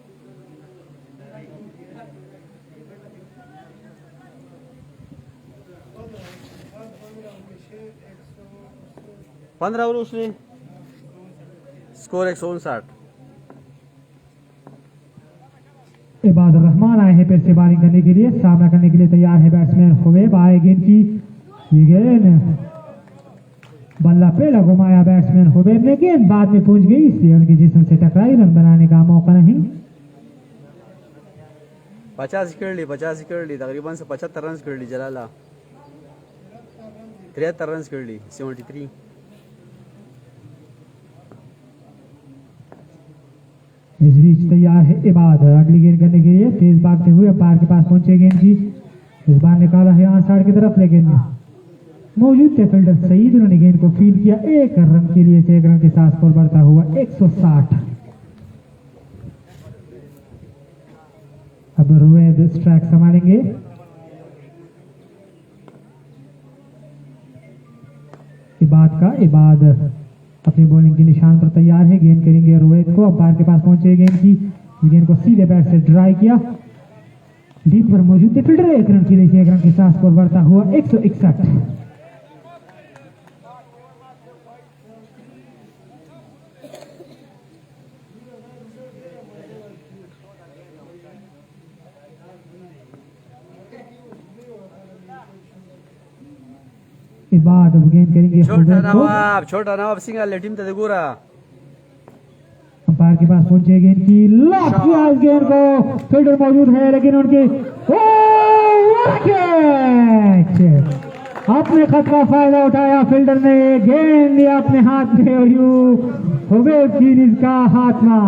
पंद्रह ओवर उसने स्कोर 159। इबादुर रहमान आए हैं फिर से बॉलिंग करने के लिए, सामना करने के लिए तैयार है बैट्समैन खुबैब। आए गेंद की गेंद बल्ला पहला घुमाया बैट्समैन खुबैब ने, गेंद बाद में पहुंच गई, इसलिए उनके जिस्म से टकराई, रन बनाने का मौका नहीं। 50 खेळली तकरीबन 75 रन खेळली जलाला, 73 रन खेळली 73। इस बीच तैयार है इबाद अगली गेंद करने के लिए, तेज भागते हुए अंपायर के पास पहुंचे। गेंद की इस बार निकाला है यहाँ साइड की तरफ, लेकिन मौजूद थे फील्डर सईद, उन्होंने गेंद को फील्ड किया। 1 रन के लिए 1 रन के साथ स्कोर बढ़ता हुआ 160। अब रोएद स्ट्राइक संभालेंगे। इबाद अपनी बॉलिंग के निशान पर तैयार है। गेंद करेंगे रोएद को, अंपायर के पास पहुंचे। गेंद की गेंद को सीधे बैट से ड्राई किया, डीप पर मौजूद थे फील्डर। 1 रन के लिए 1 रन के साथ स्कोर बढ़ता हुआ 161। इबाद अब गेंद करेंगे छोटा नवाब सिंगल टीम तक गोरा, अंपायर के पास पहुंचे। गेंद की लॉक किया, इस गेंद को फील्डर मौजूद है, लेकिन उनके अपने खत का फायदा उठाया फील्डर ने, गेंद लिया अपने हाथ में और यूं खुबैब की इसका हाथमा।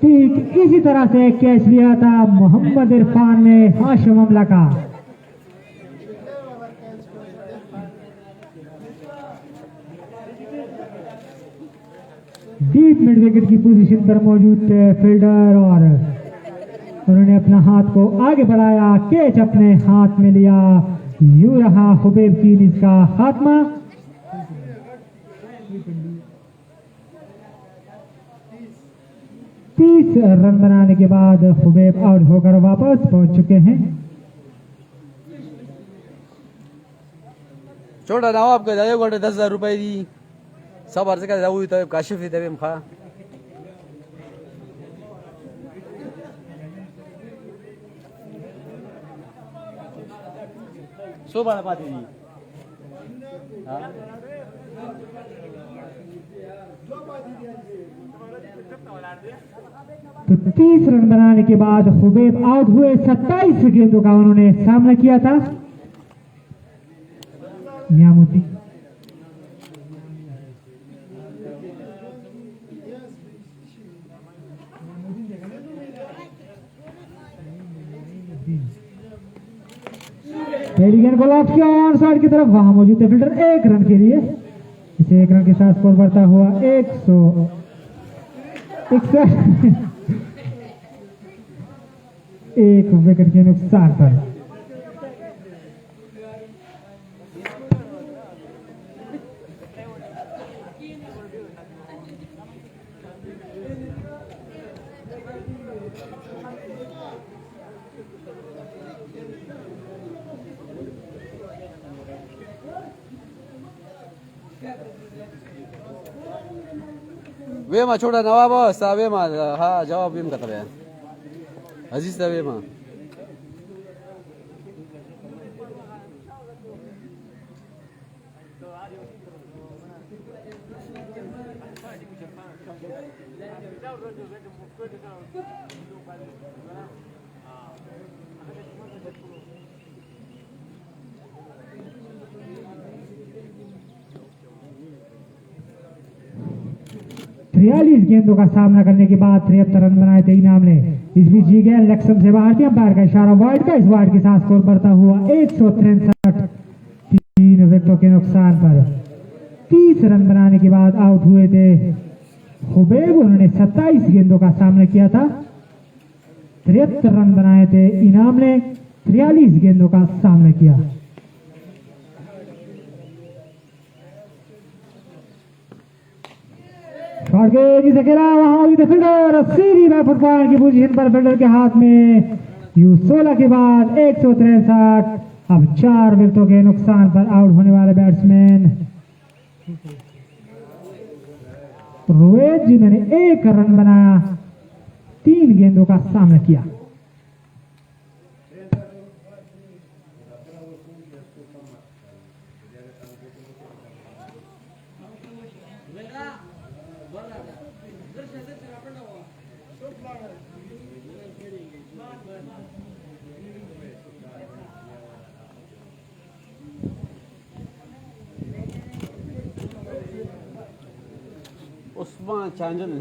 ठीक इसी तरह से कैच लिया था मोहम्मद इरफान ने हाशिम अमला का। डीप मिड विकेट की पोजीशन पर मौजूद थे फील्डर और उन्होंने अपना हाथ को आगे बढ़ाया, कैच अपने हाथ में लिया। यूं रहा खुबैब की इसका खात्मा। तीस रन बनाने के बाद खुबैब आउट होकर वापस पहुंच चुके हैं। छोटा नवाब का जाए 10,000 रुपये दी सब अर्ज का जाऊ तो काशिफ ही तबे खा सो बड़ा पाती दी। हाँ तो 30 रन बनाने के बाद हुबैब आउट हुए। 27 गेंदों का उन्होंने सामना किया था। नियामुद्दीन पहली गेंद को लॉक किया ऑन साइड की तरफ, वहां मौजूद है फील्डर 1 रन के लिए। इसे 1 रन के साथ स्कोर बढ़ता हुआ 161 एक विकेट के नुकसान पर। वेमा छोड़ा नवाब सा वेमा हाँ जवाब वेम कतर है अजीज सा वेमा तिरालीस गेंदों का सामना करने के बाद 73 रन बनाए थे इनाम ने। इस बीच जी गया लक्ष्म से बाहर थी, अंपायर का इशारा वाइड का। इस वाइड के साथ स्कोर बढ़ता हुआ 163 3 विकेटों के नुकसान पर। 30 रन बनाने के बाद आउट हुए थे हुबैब। उन्होंने 27 गेंदों का सामना किया था। 73 रन बनाए थे इनाम ने, 43 गेंदों का सामना किया। शॉट गेंद जिसे खेला वहां मौजूद फील्डर सीधी में फुटबॉल की पोजीशन पर फील्डर के हाथ में। यू 16 के बाद 163 अब 4 विकेटों के नुकसान पर आउट होने वाले बैट्समैन रोहित जिन्होंने 1 रन बनाया, 3 गेंदों का सामना किया। उस्मान चांजल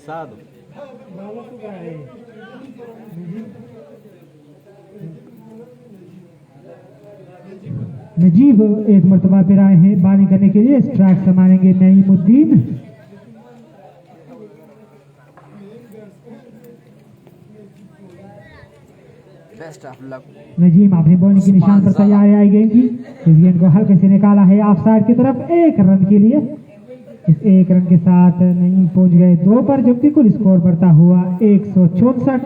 साधु नजीब एक मरतबा फिर आए हैं बानी करने के लिए। स्ट्राइक संभालेंगे Naimuddin. Best of luck. Nazim अपनी बॉलिंग के निशान पर तैयार है गेंद की। इस गेंद को हल्के से निकाला है ऑफ साइड की तरफ 1 रन के लिए। इस 1 रन के साथ नईम पहुंच गए 2 पर, जबकि कुल स्कोर बढ़ता हुआ 164।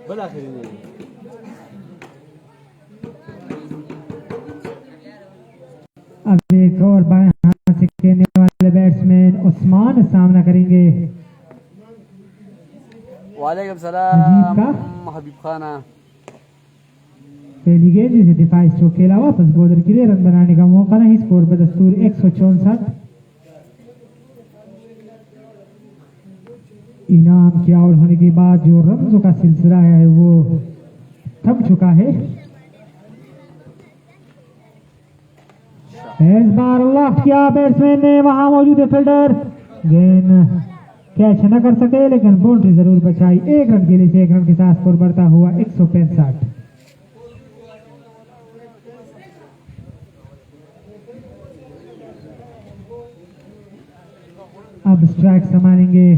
बड़ा आखिरी अब एक और बाएं हाथ से खेलने वाले बैट्समैन उस्मान सामना करेंगे। वालेकुम सलाम हबीब खाना। पहली गेंद जिसे दिफाई स्ट्रोक खेला वापस बॉलर के लिए रन बनाने का मौका नहीं। स्कोर बदस्तूर 164। इनाम के आउट होने के बाद जो रन्स का सिलसिला है वो थम चुका है। इस बार लॉफ्ट किया बैट्समैन ने, वहां मौजूद फील्डर गेंद कैच न कर सके लेकिन बाउंड्री जरूर बचाई। 1 रन के लिए से 1 रन के साथ स्कोर बढ़ता हुआ 165। अब स्ट्राइक संभालेंगे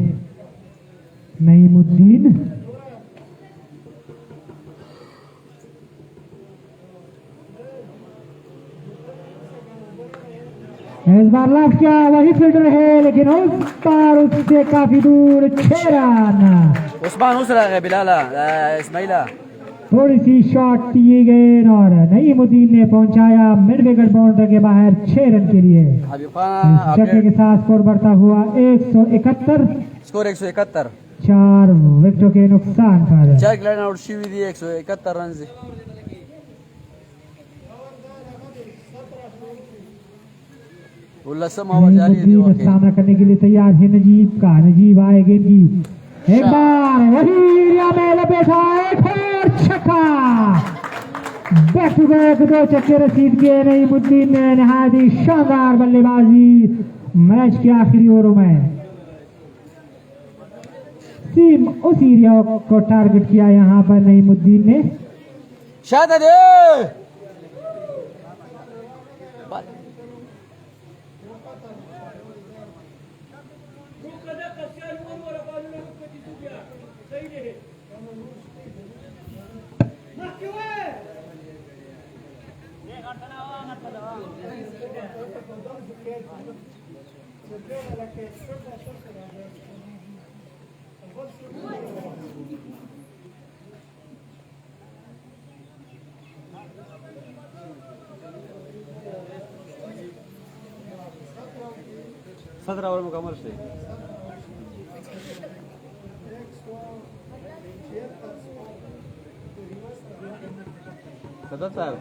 नईमुद्दीन। इस बार लेफ्ट किया, वही फील्डर है लेकिन उस बार उससे काफी दूर 6 रन। उस्मान उसरा है बिलाला इस्माइला थोड़ी सी शॉट दिए गए और नईमुद्दीन ने पहुंचाया मिड विकेट बाउंड्री के बाहर 6 रन के लिए। हबीब खान छक्के के साथ स्कोर बढ़ता हुआ 171। स्कोर 171। 4 विकेटों के नुकसान पर 4 खिलाड़ी आउट शी हुई थी 171 रन से। नईमुद्दीन सामना करने के लिए तैयार है नजीब का। नजीब आए गेंद की, एक बार वही एरिया में लपेटा, एक और छक्का। बैक टू बैक 2 छक्के रसीद किए नईमुद्दीन ने। नहायत ही शानदार बल्लेबाजी मैच के आखिरी ओवरों में। सीम उस एरिया को टारगेट किया यहाँ पर नईमुद्दीन ने। सत्रह ओवर मुकम्मल से 77।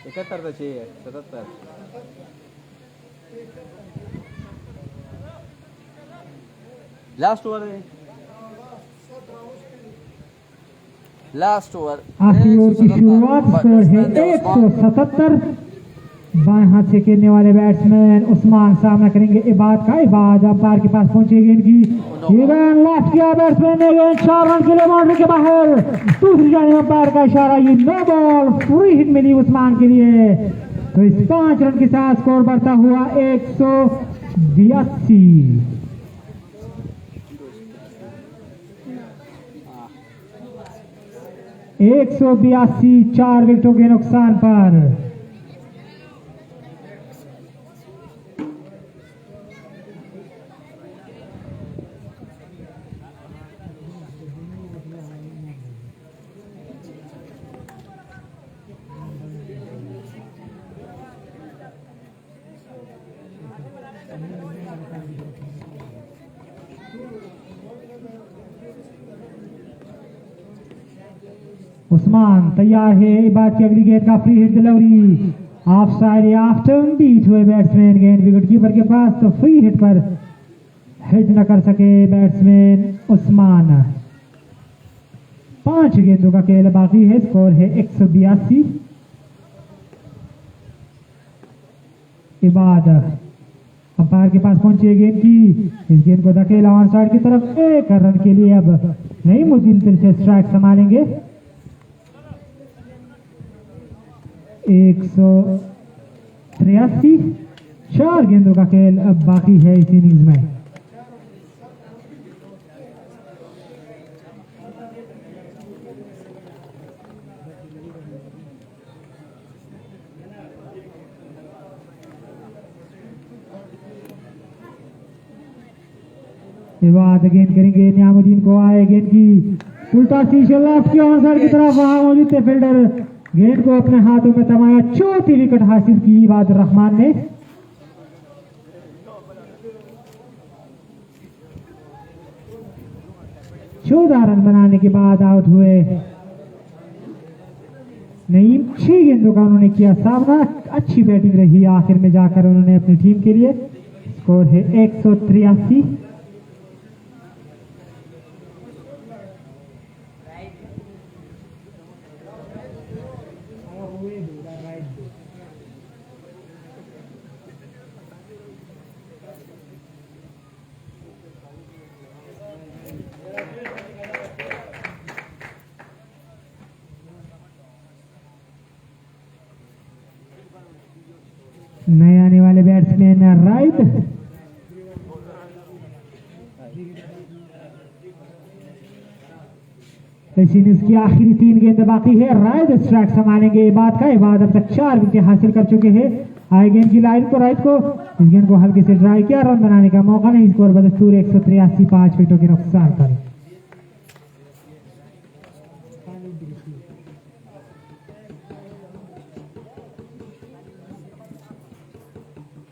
इकहत्तर तो चाहिए 77। लास्ट ओवर है, लास्ट ओवर आखिरी ओवर की शुरुआत। स्कोर है 177। बाएं हाथ से खेलने वाले बैट्समैन उस्मान सामना करेंगे इबाद का। इबाद अंपायर के पास पहुंचे गेंद की, गेंद लॉफ्ट किया बैट्समैन ने, गेंद 4 रन के लिए बाउंड्री के बाहर। दूसरी जानिब अंपायर का इशारा, ये नो बॉल, फ्री हिट मिली उस्मान के लिए। तो इस 5 रन के साथ स्कोर बढ़ता हुआ 182। 182 4 विकेटों के नुकसान पर। उस्मान तैयार है, इबाद की अगली गेंद का free hit delivery off side after beat हुए बैट्समैन। गेंद विकेट कीपर के पास, तो फ्री हिट पर हिट न कर सके बैट्समैन उस्मान। 5 गेंदों का खेल बाकी है। स्कोर है 182। इबाद अंपायर के पास पहुंचे गेंद की, इस गेंद को धकेला ऑन साइड की तरफ। 1 रन के लिए अब नईमुद्दीन फिर से स्ट्राइक संभालेंगे। 183। 4 गेंदों का खेल अब बाकी है इस इनिंग्स में। विवाद गेंद करेंगे, नियामुद्दीन को आए गेंद की, उल्टा शीशे लेफ्ट की ऑन साइड की तरफ। वहां मौजूद थे फील्डर, गेंद को अपने हाथों में थमाया। 4थी विकेट हासिल की इबाद रहमान ने। 14 रन बनाने के बाद आउट हुए। नईम 6 गेंदों का उन्होंने किया सामना। अच्छी बैटिंग रही आखिर में जाकर उन्होंने अपनी टीम के लिए। स्कोर है 183। नए आने वाले बैट्समैन राइट। इस इनिंग्स की आखिरी 3 गेंद बाकी है। राइट स्ट्राइक संभालेंगे इबाद का। इबाद अब तक 4 विकेट हासिल कर चुके हैं। आए गेंद की लाइन को राइट को, इस गेंद को हल्के से ड्राई किया, रन बनाने का मौका नहीं। स्कोर बदस्तूर 183, 5 विकेटों के नुकसान पर।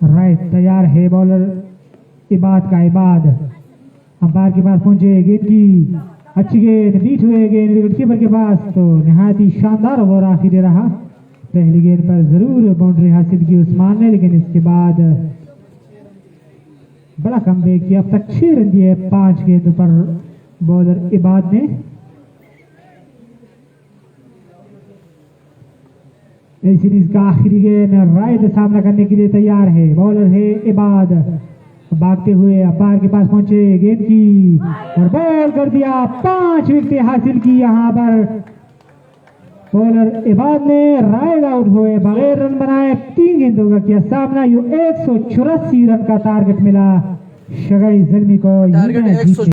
राइट तैयार है बॉलर इबाद का। इबाद अंपायर के पास पहुंचे। गेंद की अच्छी गेंद, बीट हुए गेंद विकेट कीपर के पास। तो निहायत ही शानदार ओवर आखिर रहा। पहली गेंद पर जरूर बाउंड्री हासिल की उस्मान ने, लेकिन इसके बाद बड़ा कमबैक किया। अब तक 6 रन दिए 5 गेंदों पर बॉलर इबाद ने। इस इनिंग्स का आखिरी गेंद राइट सामना करने के लिए तैयार है। बॉलर है इबाद। भागते हुए अंपायर के पास पहुंचे। गेंद की और बॉल कर दिया। 5 विकेट हासिल की यहां पर बॉलर इबाद ने। राइड आउट हुए बगैर रन बनाए। 3 गेंदों का किया सामना। 184 रन का टारगेट मिला शगई ज़ल्मी को। टारगेट